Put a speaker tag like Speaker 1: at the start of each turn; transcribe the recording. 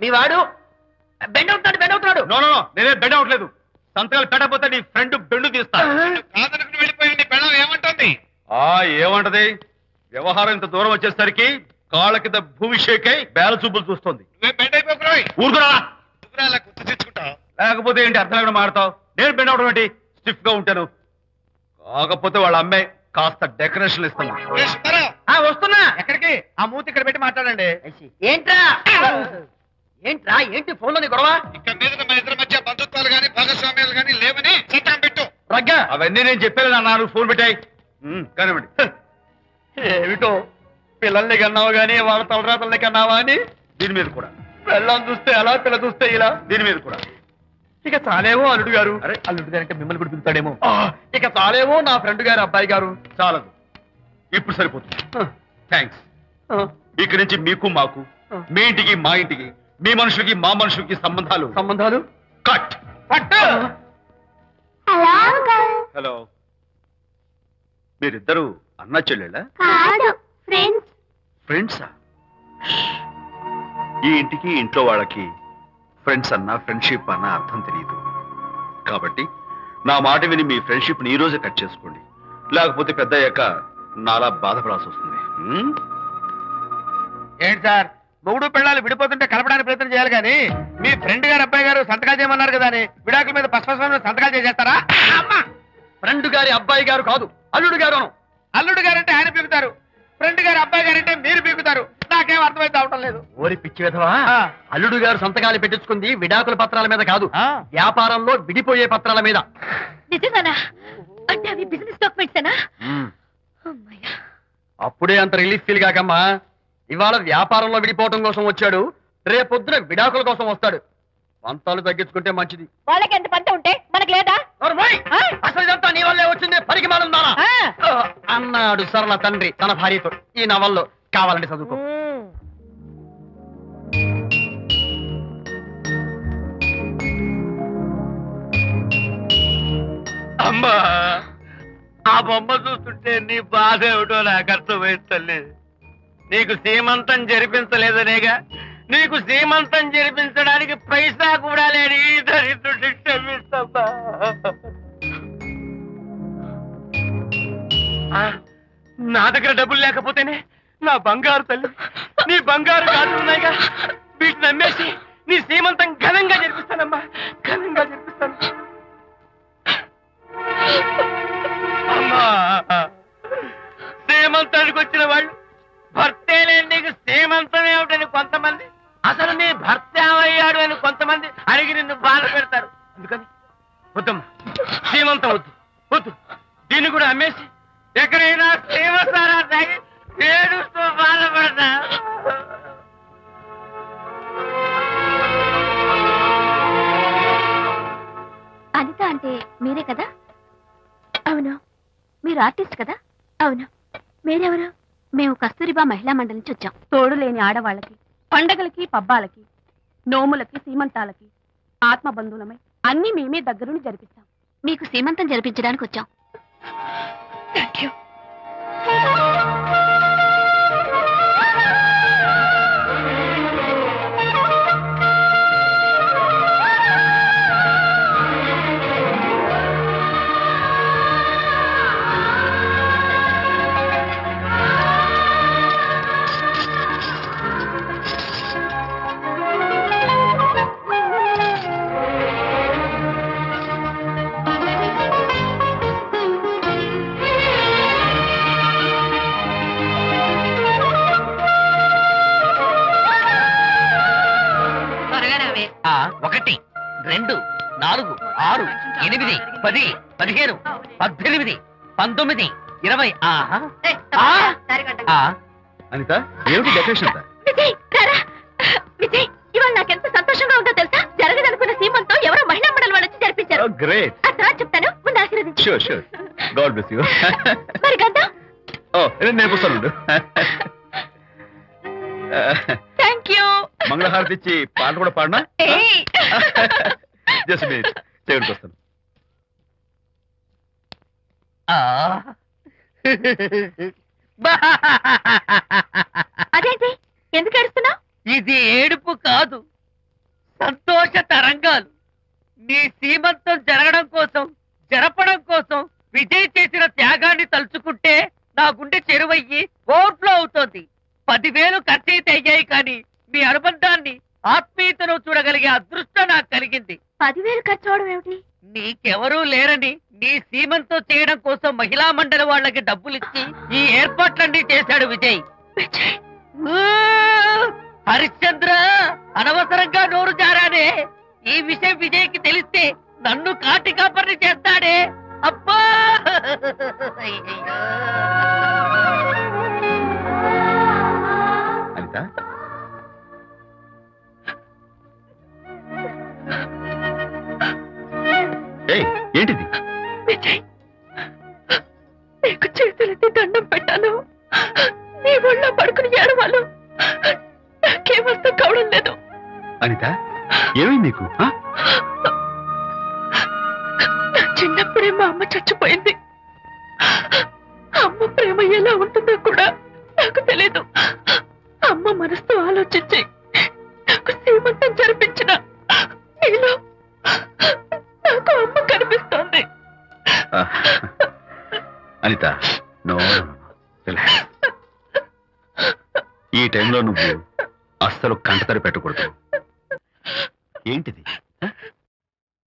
Speaker 1: మీ వాడు బెండ్ అవుతున్నాడు.
Speaker 2: No no నేనే బెండ్ అవట్లేదు. సంతకాలు పెట్టకపోతే నీ ఫ్రెండ్ బెండు తీస్తా. వెళ్ళిపోయి నీ బెండం ఏమంటుంది? ఏమంటది? వ్యవహారం ఇంత దూరం వచ్చేసరికి కాళ్ళ కింద భూమి షేకై బేల చూపులు చూస్తుంది. ఊరుకురా, లేకపోతే ఏంటి అర్థం లేకుండా మాడతావు? నేను బెండ్ అవడం ఏంటి? స్టిఫ్ గా ఉంటాను. కాకపోతే వాళ్ళ అమ్మాయి కాస్త డెకరేషన్ ఇస్తాను.
Speaker 1: వస్తున్నా.
Speaker 2: ఎక్కడికి? ఆ మూతి ఇక్కడ పెట్టి మాట్లాడండి.
Speaker 1: ఏంట్రా ఏంటి ఫోన్ లోని గొడవ?
Speaker 2: ఇక్కడ మీద మన ఇద్దరి మధ్య బంధుత్వాలు గాని భాగస్వామ్యాలు గాని లేవని చట్టం పెట్టు. రగ్గా అవన్నీ నేను చెప్పాను అన్నారు. ఫోన్ పెట్టాయి కానివ్వండి. ఏమిటో పిల్లల్ని కన్నావు గానీ వాళ్ళ తలరాతల్ని కన్నావా అని దీని మీద కూడా. పిల్లల్ని చూస్తే అలా, పిల్ల చూస్తే ఇలా. దీని మీద కూడా ఇక చాలేమో అల్లుడు గారు. అరే అల్లుడు గారు అంటే మిమ్మల్ని కూడా పిలుతాడేమో. ఇక చాలేమో నా ఫ్రెండ్ గారు అబ్బాయి గారు. చాలదు, ఇప్పుడు సరిపోతుంది. థ్యాంక్స్. ఇక్కడి నుంచి మీకు మాకు, మీ ఇంటికి మా ఇంటికి, మీ మనుషులకి మా మనుషులకి సంబంధాలు కట్. హలో, మీరిద్దరు అన్నా చెల్లెళ్ళా? ఫ్రెండ్సా? ఈ ఇంటికి ఇంట్లో వాళ్ళకి ఫ్రెండ్స్ అన్నా ఫ్రెండ్షిప్ అన్నా అర్థం తెలియదు. కాబట్టి నా మాట విని మీ ఫ్రెండ్షిప్ ని ఈ రోజే కట్ చేసుకోండి. లేకపోతే పెద్ద అయ్యాక నాలా బాధపడాల్సి వస్తుంది. ఏంటి సార్, మొగుడు పిల్లలు విడిపోతుంటే కలపడానికి ప్రయత్నం చేయాలి కానీ మీ ఫ్రెండ్ గారు అబ్బాయి గారు సంతకాలు చేయమన్నారు కదా అని విడాకుల మీద పశ్చిమ సంతకాలు చేసేస్తారా? ఫ్రెండ్ గారి అబ్బాయి గారు కాదు, అల్లుడు గారు. అల్లుడు గారంటే ఆయన పీకుతారు, ఫ్రెండ్ గారు అబ్బాయి గారంటే మీరు పీకుతారు. నాకేం అర్థమైతే అవటం లేదు. ఓరి పిచ్చి విధవా, అల్లుడు గారు సంతకాలు పెట్టించుకుంది విడాకుల పత్రాల మీద కాదు, వ్యాపారంలో విడిపోయే పత్రాల మీద. అప్పుడే అంత రిలీఫ్ ఫీల్ కాకమ్మా. ఇవాళ వ్యాపారంలో విడిపోవటం కోసం వచ్చాడు, రేపొద్దున విడాకుల కోసం వస్తాడు. పంతాలు తగ్గించుకుంటే మంచిది.
Speaker 3: వాళ్ళకి ఎంత పంట ఉంటే మనకి లేదా?
Speaker 1: అసలు ఇదంతా నీ వల్లే వచ్చింది, పరికి మాలుందా అన్నాడు సరళ తండ్రి తన భార్యతో. ఈ నవల్లో కావాలంటే చదువుకో.
Speaker 2: అమ్మా, ఆ బొమ్మ చూస్తుంటే నీ బాధ ఏమిటో నాకు అర్థమైంది తల్లి. నీకు సీమంతం జరిపించలేదనేగా, నీకు సీమంతం జరిపించడానికి పైసా కూడా లేని దరిద్రుడి క్షమిస్తమ్మా. నా దగ్గర డబ్బులు లేకపోతేనే నా బంగారు తల్లి, నీ బంగారు గాజులు ఉన్నాయిగా, వీటిని అమ్మేసి నీ సీమంతం ఘనంగా జరిపిస్తానమ్మా, ఘనంగా జరిపిస్తాను. అమ్మా, సీమంతానికి వచ్చిన వాళ్ళు భర్తే లేని నీకు సీమంతం ఏమిటని కొంతమంది, అసలు నీ భర్త ఏమయ్యాడు అని కొంతమంది అడిగి నిన్ను బాధ పెడతారు. అందుకని వద్దమ్మా, సీమంతం వద్దు వద్దు. దీన్ని కూడా అమ్మేసి ఎక్కడైనా సీమసారా తాగి ఏడుస్తూ బాధపడతా.
Speaker 3: అనిత అంటే మీరే కదా? అవును. మీరు ఆర్టిస్ట్ కదా? అవును. మీరెవరు? మేము కస్తూరిబా మహిళా మండలి నుంచి వచ్చాం. తోడు లేని ఆడవాళ్ళకి, పండగలకి, పబ్బాలకి, నోములకి, సీమంతాలకి ఆత్మబంధువులమై అన్ని మేమే దగ్గరుండి జరిపిస్తాం. మీకు సీమంతం జరిపించడానికి వచ్చాం. Thank you.
Speaker 1: ఒకటి, 2, 4, 6, 8, 10, 15, 18, 19, 20.
Speaker 2: అనిత, ఏమిటి డెకరేషన్?
Speaker 3: విజయ్, ఇవాళ నాకెంత సంతోషంగా ఉందో తెలుసా? జరగదనుకున్న సీమంతో ఎవరో మహిళా మండలి వాళ్ళు వచ్చి జరిపించారు.
Speaker 2: గ్రేట్.
Speaker 3: ఆ తర్వాత చెప్తాను, ముందు ఆశీర్వదించు.
Speaker 2: Sure sure. God bless you.
Speaker 3: మరి గంధం?
Speaker 2: నేను పుస్తాను.
Speaker 3: Thank you.
Speaker 2: మంగళహారతి ఇచ్చి పాట కూడా పాడనా? జస్ట్ మినిట్, చేయడానికి వస్తాను.
Speaker 3: అదేంటి, ఎందుకు ఏడుస్తున్నావు?
Speaker 1: ఇది ఏడుపు కాదు, సంతోష తరంగాలు. నీ సీమంతం జరపడం కోసం విజయ్ చేసిన త్యాగాన్ని తలుచుకుంటే నా గుండె చెరువయ్యి ఓట్లో అవుతోంది. 10,000 ఖర్చయితే అయ్యాయి కానీ మీ అనుబంధాన్ని ఆత్మీయతను చూడగలిగే అదృష్టం నాకు కలిగింది.
Speaker 3: 10,000 ఖర్చు అవడం ఏమిటి?
Speaker 1: నీకెవరూ లేరని నీ సీమంతో చేయడం కోసం మహిళా మండలి వాళ్ళకి డబ్బులిచ్చి ఈ ఏర్పాట్లన్నీ చేశాడు విజయ్. ఊ! హరిశ్చంద్ర, అనవసరంగా నోరు జారానే. ఈ విషయం విజయ్కి తెలిస్తే నన్ను కాటి కాపర్ని చేస్తాడే. అబ్బా!
Speaker 2: అనిత, ఏంటిది?
Speaker 3: విజయ్, నీకు చేతులెత్తి దండం పెట్టాను. నీ ఒళ్ళో పడుకుని ఏడవాలు. నాకేమర్థం కావడం లేదు.
Speaker 2: అనిత, ఏమైంది నీకు?
Speaker 3: నా చిన్నప్పుడే మా అమ్మ చచ్చిపోయింది. అమ్మ ప్రేమ ఎలా ఉంటుందో కూడా నాకు తెలీదు. అమ్మ మనసుతో ఆలోచించి నాకు సీమంతం జరిపించిన నీలో నాకు అమ్మ కనిపిస్తోంది.
Speaker 2: అనిత, నో, ఈ టైంలో నువ్వు అస్సలు కంటతడి పెట్టకూడదు. ఏంటిది?